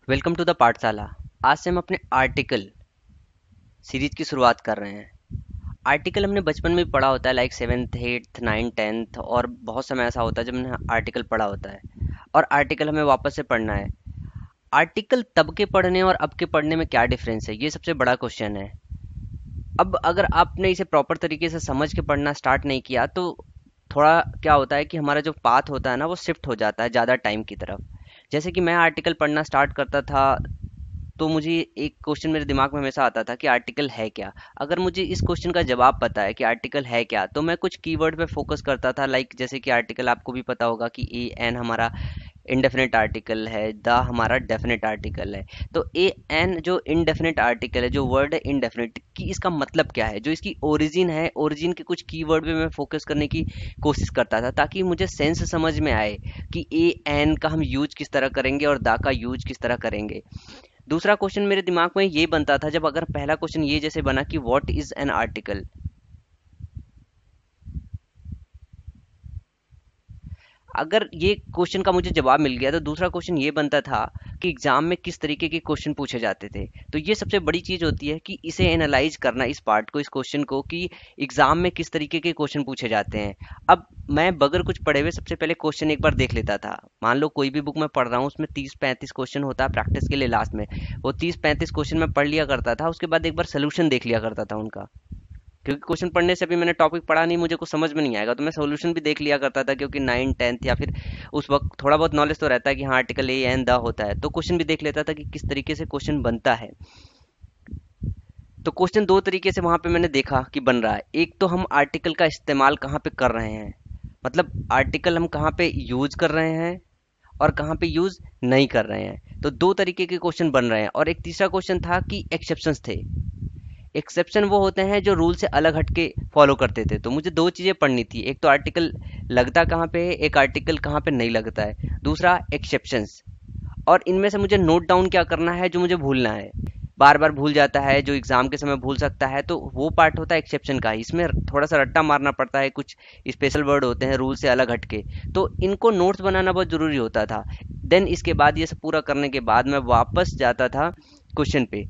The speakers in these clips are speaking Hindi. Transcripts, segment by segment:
वेलकम टू द पाठशाला। आज से हम अपने आर्टिकल सीरीज की शुरुआत कर रहे हैं। आर्टिकल हमने बचपन में भी पढ़ा होता है, like seventh eighth ninth tenth, और बहुत समय ऐसा होता है जब हमने आर्टिकल पढ़ा होता है और आर्टिकल हमें वापस से पढ़ना है। आर्टिकल तब के पढ़ने और अब के पढ़ने में क्या डिफरेंस है, ये सबसे बड़ा क्वेश्चन है। अब अगर आपने इसे प्रॉपर तरीके से समझ के पढ़ना स्टार्ट नहीं किया तो थोड़ा क्या होता है कि हमारा जो पाथ होता है ना वो शिफ्ट हो जाता है ज़्यादा टाइम की तरफ। जैसे कि मैं आर्टिकल पढ़ना स्टार्ट करता था तो मुझे एक क्वेश्चन मेरे दिमाग में हमेशा आता था कि आर्टिकल है क्या। अगर मुझे इस क्वेश्चन का जवाब पता है कि आर्टिकल है क्या, तो मैं कुछ कीवर्ड पे फोकस करता था, लाइक जैसे कि आर्टिकल आपको भी पता होगा कि ए एन हमारा इनडेफिनेट आर्टिकल है, द हमारा डेफिनेट आर्टिकल है। तो ए एन जो इनडेफिनेट आर्टिकल है, जो वर्ड है इनडेफिनेट की, इसका मतलब क्या है, जो इसकी ओरिजिन है, ओरिजिन के कुछ कीवर्ड पे मैं फोकस करने की कोशिश करता था ताकि मुझे सेंस समझ में आए कि ए एन का हम यूज किस तरह करेंगे और दा का यूज किस तरह करेंगे। दूसरा क्वेश्चन मेरे दिमाग में ये बनता था, जब अगर पहला क्वेश्चन ये जैसे बना कि व्हाट इज एन आर्टिकल, अगर ये क्वेश्चन का मुझे जवाब मिल गया तो दूसरा क्वेश्चन ये बनता था कि एग्जाम में किस तरीके के क्वेश्चन पूछे जाते थे। तो ये सबसे बड़ी चीज होती है कि इसे एनालाइज करना, इस पार्ट को, इस क्वेश्चन को, कि एग्जाम में किस तरीके के क्वेश्चन पूछे जाते हैं। अब मैं बगैर कुछ पढ़े हुए सबसे पहले क्वेश्चन एक बार देख लेता था। मान लो कोई भी बुक मैं पढ़ रहा हूँ, उसमें 30-35 क्वेश्चन होता है प्रैक्टिस के लिए लास्ट में। वो 30-35 क्वेश्चन मैं पढ़ लिया करता था, उसके बाद एक बार सोल्यूशन देख लिया करता था उनका। क्योंकि क्वेश्चन पढ़ने से अभी मैंने टॉपिक पढ़ा नहीं, मुझे कुछ समझ में नहीं आएगा, तो मैं सॉल्यूशन भी देख लिया करता था, क्योंकि 9 10th या फिर उस वक्त थोड़ा बहुत नॉलेज तो रहता है कि हाँ आर्टिकल ए एन द होता है, तो क्वेश्चन भी देख लेता था कि किस तरीके से क्वेश्चन बनता है। तो क्वेश्चन दो तरीके से वहां पे मैंने देखा कि बन रहा है। एक तो हम आर्टिकल का इस्तेमाल कहाँ पे कर रहे हैं, मतलब आर्टिकल हम कहाँ पे यूज कर रहे हैं और कहाँ पे यूज नहीं कर रहे हैं। तो दो तरीके के क्वेश्चन बन रहे हैं। और एक तीसरा क्वेश्चन था कि एक्सेप्शंस थे। एक्सेप्शन वो होते हैं जो रूल से अलग हटके फॉलो करते थे। तो मुझे दो चीजें पढ़नी थी, एक तो आर्टिकल लगता कहाँ पे है, एक आर्टिकल कहाँ पे नहीं लगता है, दूसरा एक्सेप्शंस। और इनमें से मुझे नोट डाउन क्या करना है जो मुझे भूलना है, बार बार भूल जाता है, जो एग्जाम के समय भूल सकता है, तो वो पार्ट होता है एक्सेप्शन का। इसमें थोड़ा सा रट्टा मारना पड़ता है, कुछ स्पेशल वर्ड होते हैं रूल से अलग हटके, तो इनको नोट्स बनाना बहुत जरूरी होता था। देन इसके बाद ये सब पूरा करने के बाद मैं वापस जाता था क्वेश्चन पे।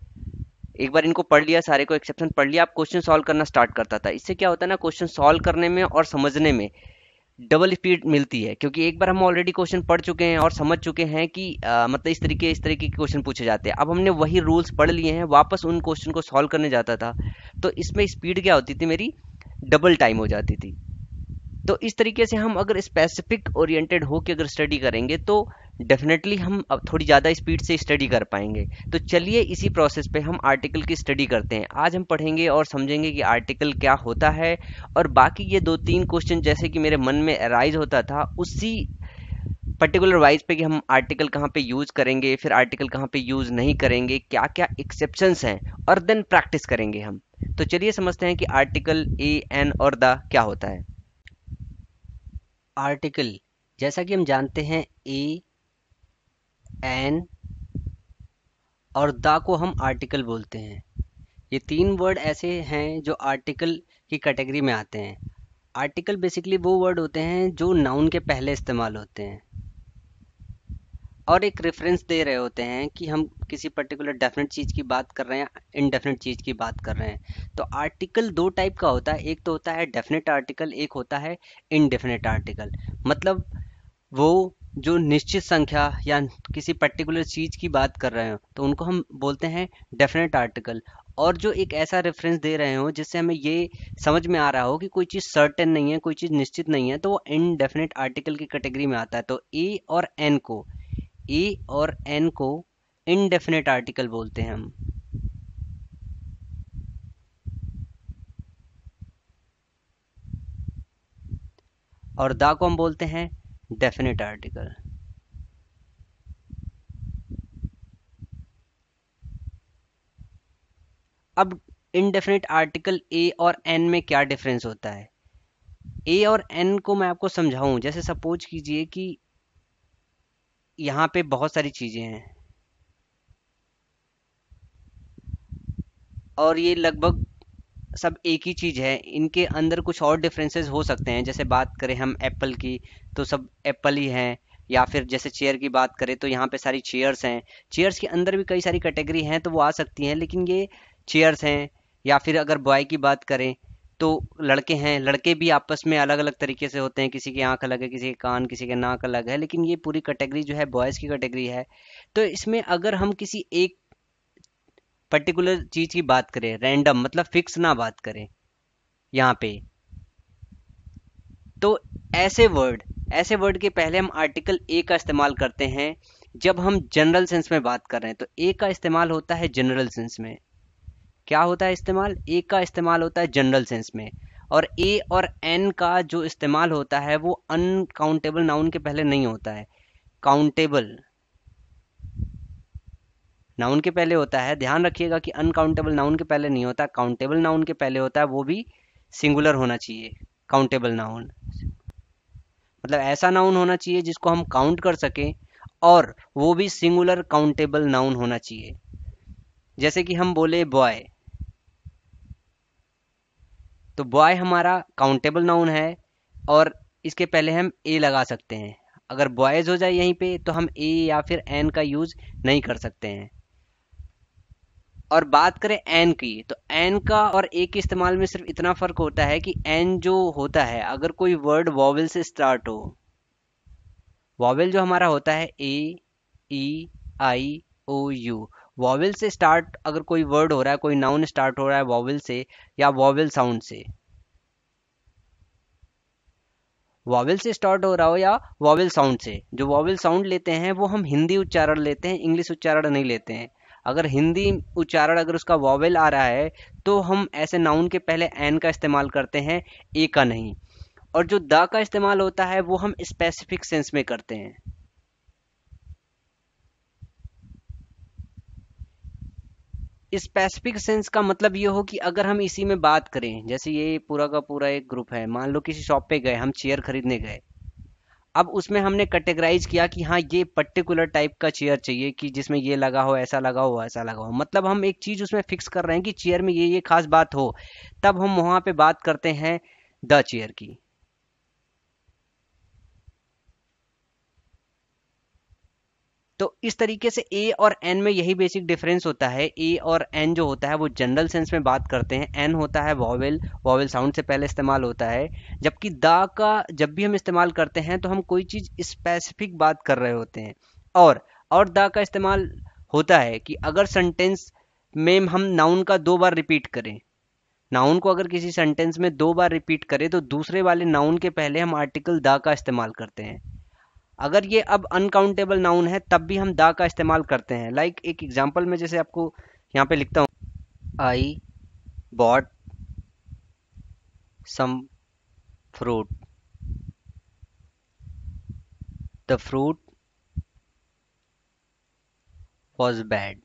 एक बार इनको पढ़ लिया, सारे को एक्सेप्शन पढ़ लिया, आप क्वेश्चन सॉल्व करना स्टार्ट करता था। इससे क्या होता है ना, क्वेश्चन सॉल्व करने में और समझने में डबल स्पीड मिलती है, क्योंकि एक बार हम ऑलरेडी क्वेश्चन पढ़ चुके हैं और समझ चुके हैं कि मतलब इस तरीके के क्वेश्चन पूछे जाते हैं। अब हमने वही रूल्स पढ़ लिए हैं, वापस उन क्वेश्चन को सॉल्व करने जाता था। तो इसमें स्पीड क्या होती थी मेरी, डबल टाइम हो जाती थी। तो इस तरीके से हम अगर स्पेसिफिक ओरिएंटेड होकर अगर स्टडी करेंगे तो डेफिनेटली हम अब थोड़ी ज़्यादा स्पीड से स्टडी कर पाएंगे। तो चलिए इसी प्रोसेस पे हम आर्टिकल की स्टडी करते हैं। आज हम पढ़ेंगे और समझेंगे कि आर्टिकल क्या होता है, और बाकी ये दो तीन क्वेश्चन जैसे कि मेरे मन में अराइज होता था उसी पर्टिकुलर वाइज पे कि हम आर्टिकल कहाँ पे यूज करेंगे, फिर आर्टिकल कहाँ पे यूज नहीं करेंगे, क्या क्या एक्सेप्शंस हैं, और देन प्रैक्टिस करेंगे हम। तो चलिए समझते हैं कि आर्टिकल ए एन और द क्या होता है। आर्टिकल, जैसा कि हम जानते हैं, ए एन और द को हम आर्टिकल बोलते हैं। ये तीन वर्ड ऐसे हैं जो आर्टिकल की कैटेगरी में आते हैं। आर्टिकल बेसिकली वो वर्ड होते हैं जो नाउन के पहले इस्तेमाल होते हैं और एक रेफरेंस दे रहे होते हैं कि हम किसी पर्टिकुलर डेफिनेट चीज़ की बात कर रहे हैं, इनडेफिनेट चीज़ की बात कर रहे हैं। तो आर्टिकल दो टाइप का होता है, एक तो होता है डेफिनेट आर्टिकल, एक होता है इनडेफिनेट आर्टिकल। मतलब वो जो निश्चित संख्या या किसी पर्टिकुलर चीज की बात कर रहे हो तो उनको हम बोलते हैं डेफिनेट आर्टिकल। और जो एक ऐसा रेफरेंस दे रहे हो जिससे हमें ये समझ में आ रहा हो कि कोई चीज सर्टेन नहीं है, कोई चीज निश्चित नहीं है, तो वो इनडेफिनेट आर्टिकल की कैटेगरी में आता है। तो ए और एन को इनडेफिनेट आर्टिकल बोलते हैं हम। और दा को हम बोलते हैं डेफिनेट आर्टिकल। अब इनडेफिनेट आर्टिकल ए और एन में क्या डिफरेंस होता है, ए और एन को मैं आपको समझाऊं। जैसे सपोज कीजिए कि यहाँ पे बहुत सारी चीजें हैं और ये लगभग सब एक ही चीज है, इनके अंदर कुछ और डिफरेंसेस हो सकते हैं। जैसे बात करें हम एप्पल की, तो सब एप्पल ही हैं। या फिर जैसे चेयर की बात करें तो यहाँ पे सारी चेयर्स हैं, चेयर्स के अंदर भी कई सारी कैटेगरी हैं तो वो आ सकती हैं, लेकिन ये चेयर्स हैं। या फिर अगर बॉय की बात करें तो लड़के हैं, लड़के भी आपस में अलग अलग तरीके से होते हैं, किसी की आंख अलग है, किसी के कान, किसी के नाक अलग है, लेकिन ये पूरी कैटेगरी जो है बॉयज़ की कैटेगरी है। तो इसमें अगर हम किसी एक पर्टिकुलर चीज की बात करें, रैंडम मतलब फिक्स ना बात करें यहाँ पे, तो ऐसे वर्ड के पहले हम आर्टिकल ए का इस्तेमाल करते हैं जब हम जनरल सेंस में बात कर रहे हैं। तो ए का इस्तेमाल होता है जनरल सेंस में। क्या होता है इस्तेमाल? ए का इस्तेमाल होता है जनरल सेंस में। और ए और एन का जो इस्तेमाल होता है वो अनकाउंटेबल नाउन के पहले नहीं होता है, काउंटेबल नाउन के पहले होता है। ध्यान रखिएगा कि अनकाउंटेबल नाउन के पहले नहीं होता, काउंटेबल नाउन के पहले होता है, वो भी सिंगुलर होना चाहिए। काउंटेबल नाउन मतलब ऐसा नाउन होना चाहिए जिसको हम काउंट कर सकें, और वो भी सिंगुलर काउंटेबल नाउन होना चाहिए। जैसे कि हम बोले बॉय, तो बॉय हमारा काउंटेबल नाउन है और इसके पहले हम ए लगा सकते हैं। अगर बॉयज हो जाए यहीं पे तो हम ए या फिर एन का यूज नहीं कर सकते हैं। और बात करें एन की, तो एन का और ए के इस्तेमाल में सिर्फ इतना फर्क होता है कि एन जो होता है, अगर कोई वर्ड वॉवेल से स्टार्ट हो, वॉवेल जो हमारा होता है ए, ई, आई, ओ, यू, वॉवेल से स्टार्ट अगर कोई वर्ड हो रहा है, कोई नाउन स्टार्ट हो रहा है वॉवेल से या वॉवेल साउंड से, वॉवेल से स्टार्ट हो रहा हो या वॉवेल साउंड से, जो वॉवेल साउंड लेते हैं वो हम हिंदी उच्चारण लेते हैं, इंग्लिश उच्चारण नहीं लेते हैं। अगर हिंदी उच्चारण अगर उसका वॉवेल आ रहा है तो हम ऐसे नाउन के पहले एन का इस्तेमाल करते हैं, ए का नहीं। और जो द का इस्तेमाल होता है वो हम स्पेसिफिक सेंस में करते हैं। स्पेसिफिक सेंस का मतलब ये हो कि अगर हम इसी में बात करें, जैसे ये पूरा का पूरा एक ग्रुप है, मान लो किसी शॉप पे गए, हम चेयर खरीदने गए, अब उसमें हमने कैटेगराइज किया कि हाँ ये पर्टिकुलर टाइप का चेयर चाहिए कि जिसमें ये लगा हो, ऐसा लगा हो, ऐसा लगा हो, मतलब हम एक चीज उसमें फिक्स कर रहे हैं कि चेयर में ये खास बात हो, तब हम वहां पे बात करते हैं द चेयर की। तो इस तरीके से ए और एन में यही बेसिक डिफरेंस होता है। ए और एन जो होता है वो जनरल सेंस में बात करते हैं, एन होता है वॉवेल, वॉवेल साउंड से पहले इस्तेमाल होता है। जबकि द का जब भी हम इस्तेमाल करते हैं तो हम कोई चीज स्पेसिफिक बात कर रहे होते हैं। और द का इस्तेमाल होता है कि अगर सेंटेंस में हम नाउन का दो बार रिपीट करें, नाउन को अगर किसी सेंटेंस में दो बार रिपीट करें तो दूसरे वाले नाउन के पहले हम आर्टिकल द का इस्तेमाल करते हैं। अगर ये अब अनकाउंटेबल नाउन है तब भी हम दा का इस्तेमाल करते हैं। लाइक एक एग्जांपल में जैसे आपको यहाँ पे लिखता हूँ, I bought some fruit, the fruit was bad.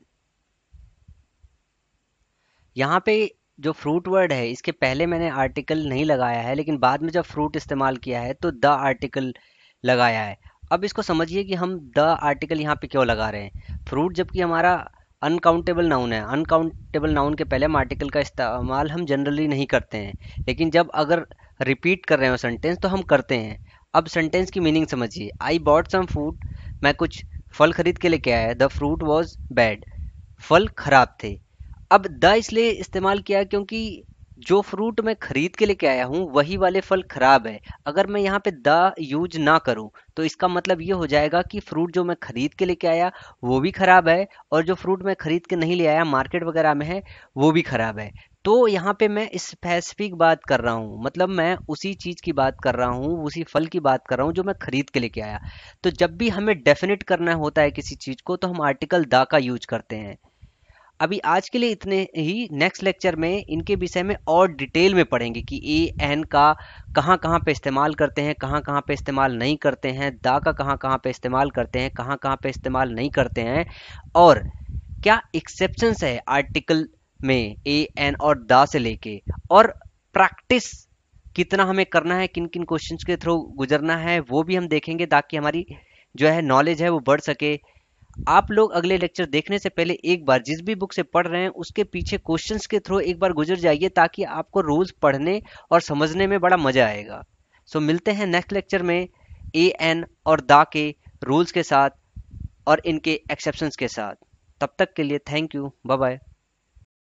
यहाँ पे जो फ्रूट वर्ड है इसके पहले मैंने आर्टिकल नहीं लगाया है, लेकिन बाद में जब फ्रूट इस्तेमाल किया है तो द आर्टिकल लगाया है। अब इसको समझिए कि हम द आर्टिकल यहाँ पे क्यों लगा रहे हैं। फ्रूट जबकि हमारा अनकाउंटेबल नाउन है, अनकाउंटेबल नाउन के पहले हम आर्टिकल का इस्तेमाल हम जनरली नहीं करते हैं, लेकिन जब अगर रिपीट कर रहे हो सेंटेंस तो हम करते हैं। अब सेंटेंस की मीनिंग समझिए, आई बॉट सम फ्रूट, मैं कुछ फल खरीद के लेके आया, द फ्रूट वॉज बैड, फल खराब थे। अब द इसलिए इस्तेमाल किया क्योंकि जो फ्रूट मैं खरीद के लेके आया हूँ वही वाले फल खराब है। अगर मैं यहाँ पे द यूज ना करूँ तो इसका मतलब ये हो जाएगा कि फ्रूट जो मैं खरीद के लेके आया वो भी खराब है, और जो फ्रूट मैं खरीद के नहीं ले आया मार्केट वगैरह में है वो भी खराब है। तो यहाँ पे मैं स्पेसिफिक बात कर रहा हूँ, मतलब मैं उसी चीज की बात कर रहा हूँ, उसी फल की बात कर रहा हूँ जो मैं खरीद के लेके आया। तो जब भी हमें डेफिनेट करना होता है किसी चीज को तो हम आर्टिकल द का यूज करते हैं। अभी आज के लिए इतने ही। नेक्स्ट लेक्चर में इनके विषय में और डिटेल में पढ़ेंगे कि ए एन का कहाँ कहाँ पे इस्तेमाल करते हैं, कहाँ कहाँ पे इस्तेमाल नहीं करते हैं, दा का कहाँ कहाँ पे इस्तेमाल करते हैं, कहाँ कहाँ पे इस्तेमाल नहीं करते हैं, और क्या एक्सेप्शंस है आर्टिकल में ए एन और दा से लेके, और प्रैक्टिस कितना हमें करना है, किन किन क्वेश्चंस के थ्रू गुजरना है वो भी हम देखेंगे, ताकि हमारी जो है नॉलेज है वो बढ़ सके। आप लोग अगले लेक्चर देखने से पहले एक बार जिस भी बुक से पढ़ रहे हैं उसके पीछे क्वेश्चंस के थ्रू एक बार गुजर जाइए, ताकि आपको रूल्स पढ़ने और समझने में बड़ा मजा आएगा। सो मिलते हैं नेक्स्ट लेक्चर में ए एन और दा के रूल्स के साथ और इनके एक्सेप्शंस के साथ। तब तक के लिए थैंक यू, बाय बाय।